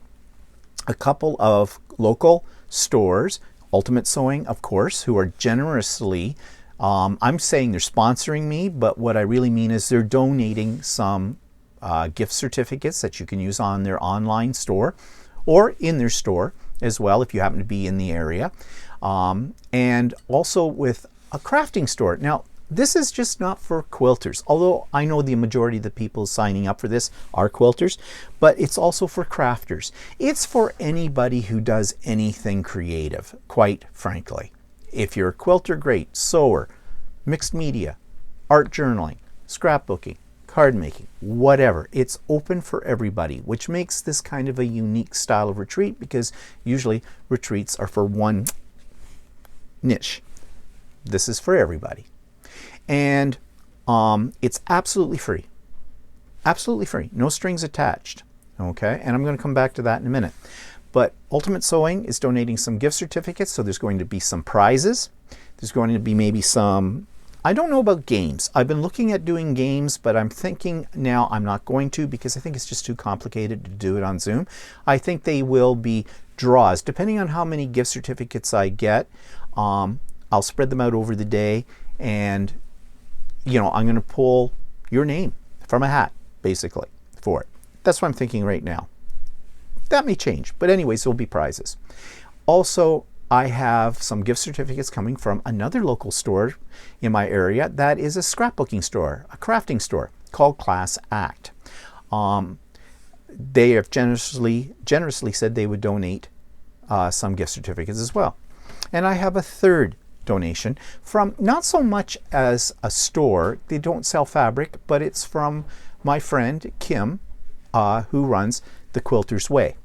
Speaker 1: a couple of local stores, Ultimate Sewing, of course, who are generously, I'm saying they're sponsoring me, but what I really mean is they're donating some gift certificates that you can use on their online store or in their store as well if you happen to be in the area. And also with a crafting store. Now, this is just not for quilters, although I know the majority of the people signing up for this are quilters, but it's also for crafters. It's for anybody who does anything creative, quite frankly. If you're a quilter, great, sewer, mixed media, art journaling, scrapbooking, card making, whatever. It's open for everybody, which makes this kind of a unique style of retreat, because usually retreats are for one niche. This is for everybody. And it's absolutely free. Absolutely free. No strings attached. Okay, and I'm going to come back to that in a minute. But Ultimate Sewing is donating some gift certificates, so there's going to be some prizes. There's going to be maybe some, I don't know about games. I've been looking at doing games, but I'm thinking now I'm not going to, because I think it's just too complicated to do it on Zoom. I think they will be draws. Depending on how many gift certificates I get, I'll spread them out over the day, and you know, I'm going to pull your name from a hat, basically, for it. That's what I'm thinking right now. That may change, but anyways, there'll be prizes. Also, I have some gift certificates coming from another local store in my area that is a scrapbooking store, a crafting store called Class Act. They have generously said they would donate some gift certificates as well. And I have a third donation from not so much as a store. They don't sell fabric, but it's from my friend Kim, who runs the Quilters Way.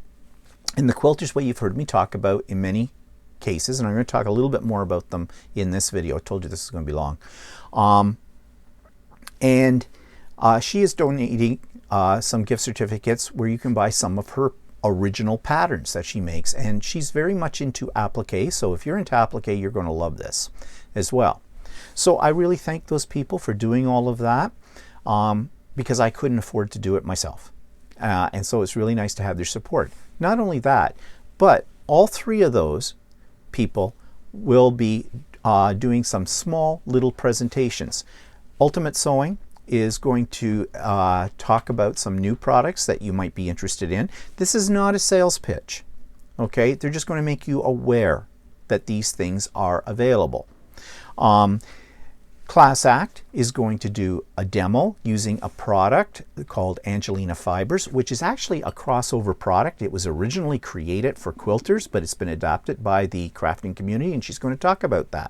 Speaker 1: And the Quilters Way you've heard me talk about in many cases, and I'm going to talk a little bit more about them in this video. I told you this is going to be long. She is donating some gift certificates where you can buy some of her original patterns that she makes, and she's very much into applique, so if you're into applique, you're going to love this as well. So I really thank those people for doing all of that, because I couldn't afford to do it myself, and so it's really nice to have their support. Not only that, but all three of those people will be doing some small little presentations. Ultimate Sewing is going to talk about some new products that you might be interested in. This is not a sales pitch, okay? They're just going to make you aware that these things are available. Class Act is going to do a demo using a product called Angelina Fibers, which is actually a crossover product. It was originally created for quilters, but it's been adopted by the crafting community, and she's going to talk about that.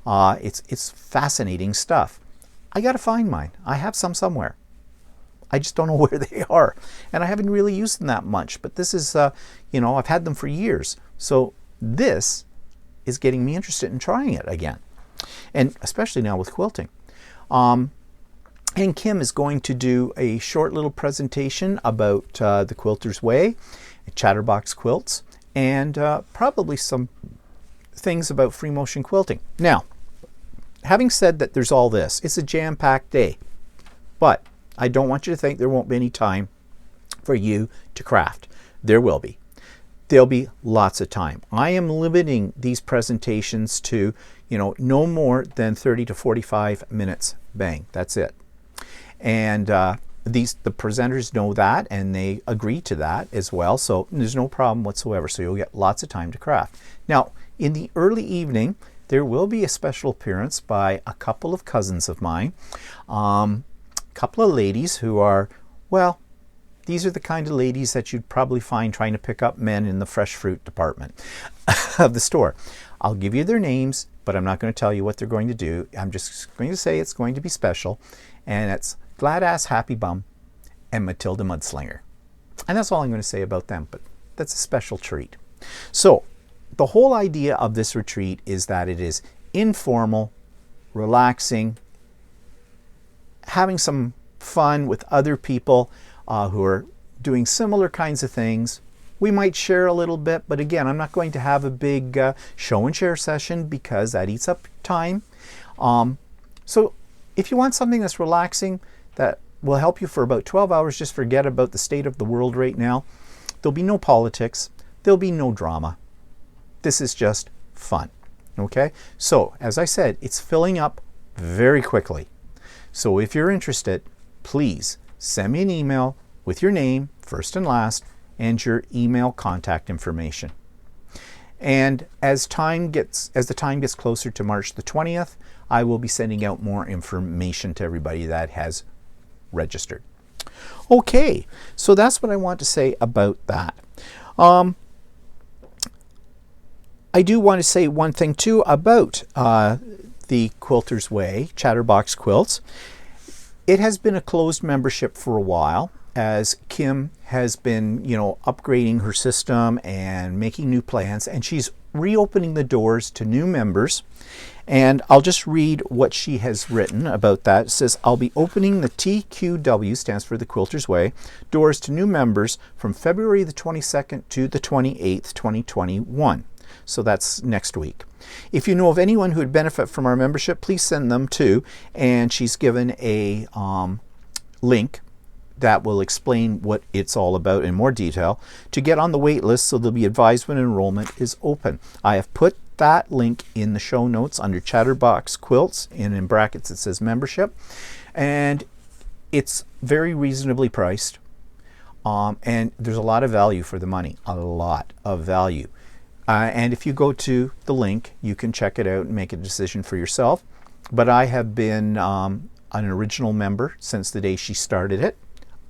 Speaker 1: It's fascinating stuff. I got to find mine. I have some somewhere. I just don't know where they are, and I haven't really used them that much, but this is, you know, I've had them for years. So this is getting me interested in trying it again, and especially now with quilting. And Kim is going to do a short little presentation about the Quilters Way, Chatterbox quilts, and probably some things about free motion quilting. Now, having said that there's all this, it's a jam-packed day, but I don't want you to think there won't be any time for you to craft. There will be. There'll be lots of time. I am limiting these presentations to, you know, no more than 30 to 45 minutes. Bang, that's it. And the presenters know that, and they agree to that as well, so there's no problem whatsoever. So you'll get lots of time to craft. Now, in the early evening, there will be a special appearance by a couple of cousins of mine, a couple of ladies who are, well, these are the kind of ladies that you'd probably find trying to pick up men in the fresh fruit department of the store. I'll give you their names, but I'm not going to tell you what they're going to do. I'm just going to say it's going to be special, and it's Glad Ass Happy Bum and Matilda Mudslinger. And that's all I'm going to say about them, but that's a special treat. So, the whole idea of this retreat is that it is informal, relaxing, having some fun with other people who are doing similar kinds of things. We might share a little bit, but again, I'm not going to have a big show and share session because that eats up time. So if you want something that's relaxing, that will help you for about 12 hours, just forget about the state of the world right now. There'll be no politics. There'll be no drama. This is just fun, okay? So, as I said, it's filling up very quickly. So if you're interested, please send me an email with your name, first and last, and your email contact information. And as the time gets closer to March the 20th, I will be sending out more information to everybody that has registered. Okay, so that's what I want to say about that. I do want to say one thing too about the Quilters Way Chatterbox quilts. It has been a closed membership for a while, as Kim has been, upgrading her system and making new plans, and she's reopening the doors to new members. And I'll just read what she has written about that. It says, I'll be opening the TQW, stands for the Quilters Way, doors to new members from February the 22nd to the 28th, 2021. So that's next week. If you know of anyone who would benefit from our membership, please send them to, and she's given a link that will explain what it's all about in more detail to get on the wait list, so they'll be advised when enrollment is open. I have put that link in the show notes under Chatterbox Quilts, and in brackets it says membership, and it's very reasonably priced, and there's a lot of value for the money, a lot of value. And if you go to the link, you can check it out and make a decision for yourself. But I have been an original member since the day she started it.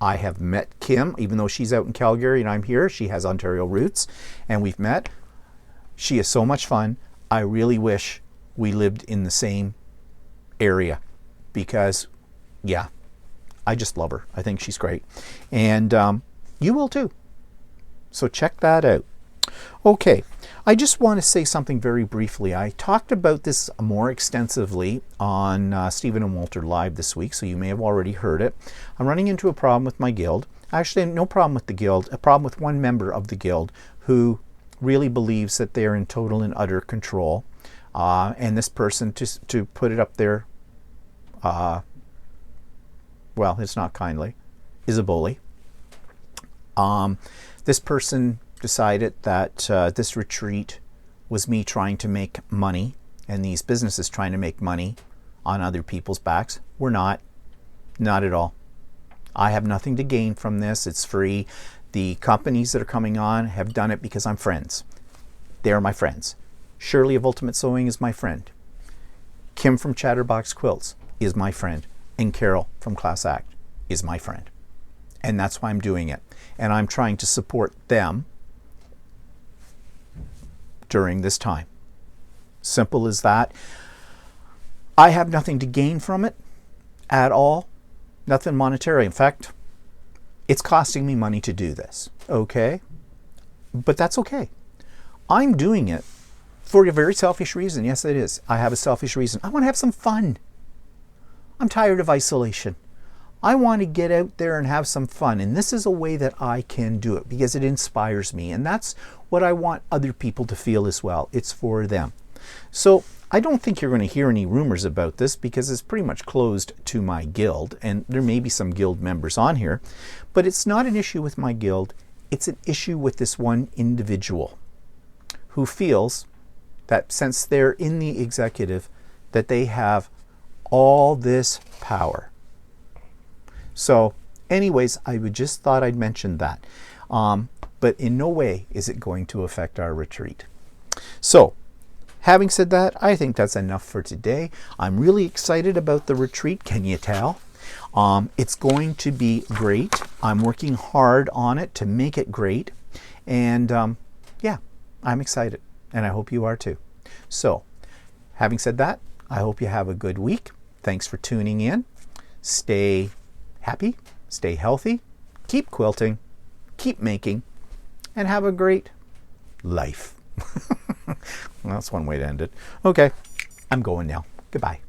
Speaker 1: I have met Kim, even though she's out in Calgary and I'm here. She has Ontario roots, and we've met. She is so much fun. I really wish we lived in the same area because, yeah, I just love her. I think she's great. And you will too. So check that out. Okay, I just want to say something very briefly. I talked about this more extensively on Stephen and Walter Live this week, so you may have already heard it. I'm running into a problem with my guild. Actually, no problem with the guild, a problem with one member of the guild who really believes that they're in total and utter control. And this person, to put it up there, well, it's not kindly, is a bully. This person decided that this retreat was me trying to make money, and these businesses trying to make money on other people's backs. We're not at all. I have nothing to gain from this. It's free. The companies that are coming on have done it because I'm friends. They're my friends. Shirley of Ultimate Sewing is my friend. Kim from Chatterbox Quilts is my friend. And Carol from Class Act is my friend. And that's why I'm doing it. And I'm trying to support them during this time. Simple as that. I have nothing to gain from it at all. Nothing monetary. In fact, it's costing me money to do this. Okay? But that's okay. I'm doing it for a very selfish reason. Yes, it is. I have a selfish reason. I want to have some fun. I'm tired of isolation. I want to get out there and have some fun. And this is a way that I can do it because it inspires me. And that's what I want other people to feel as well. It's for them. So I don't think you're going to hear any rumors about this because it's pretty much closed to my guild. And there may be some guild members on here. But it's not an issue with my guild. It's an issue with this one individual who feels that since they're in the executive, that they have all this power. So anyways, I just thought I'd mention that. But in no way is it going to affect our retreat. So having said that, I think that's enough for today. I'm really excited about the retreat. Can you tell? It's going to be great. I'm working hard on it to make it great. And yeah, I'm excited. And I hope you are too. So having said that, I hope you have a good week. Thanks for tuning in. Stay happy, stay healthy, keep quilting, keep making, and have a great life. Well, that's one way to end it. Okay, I'm going now. Goodbye.